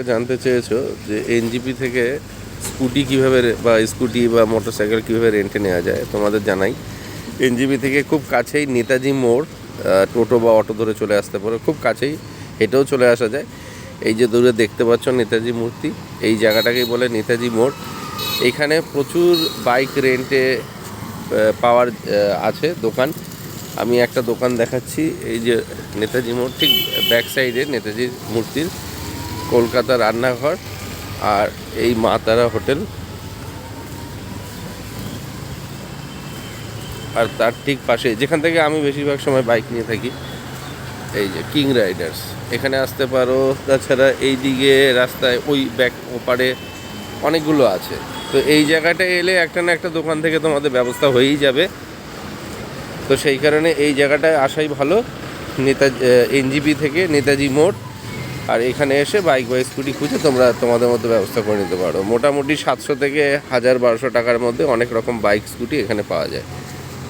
জানতে চেয়েছো যে এনজিপি থেকে স্কুটি কীভাবে বা স্কুটি বা মোটরসাইকেল কীভাবে রেন্টে নেওয়া যায়। তোমাদের জানাই, এনজিপি থেকে খুব কাছেই নেতাজি মোড়, টোটো বা অটো ধরে চলে আসতে পারো, খুব কাছেই হেঁটেও চলে আসা যায়। এই যে দূরে দেখতে পাচ্ছ নেতাজি মূর্তি, এই জায়গাটাকেই বলে নেতাজি মোড়। এইখানে প্রচুর বাইক রেন্টে পাওয়ার আছে দোকান। আমি একটা দোকান দেখাচ্ছি, এই যে নেতাজি মোড় ঠিক ব্যাক সাইডে নেতাজির মূর্তির কলকাতা রান্নাঘর আর এই মা তারা হোটেল, আর তার ঠিক পাশে যেখান থেকে আমি বেশিরভাগ সময় বাইক নিয়ে থাকি, এই যে কিং রাইডার্স, এখানে আসতে পারো। তাছাড়া এই দিকে রাস্তায় ওই ব্যাক ওপারে অনেকগুলো আছে। তো এই জায়গাটায় এলে একটা না একটা দোকান থেকে তোমাদের ব্যবস্থা হয়েই যাবে। তো সেই কারণে এই জায়গাটায় আসাই ভালো, নেতাজি এনজিপি থেকে নেতাজি মোড়। আর এখানে এসে বাইক বা স্কুটি খুঁজে তোমরা তোমাদের মধ্যে ব্যবস্থা করে নিতে পারো। মোটামুটি 700 থেকে 1000-1200 টাকার মধ্যে অনেক রকম বাইক স্কুটি এখানে পাওয়া যায়।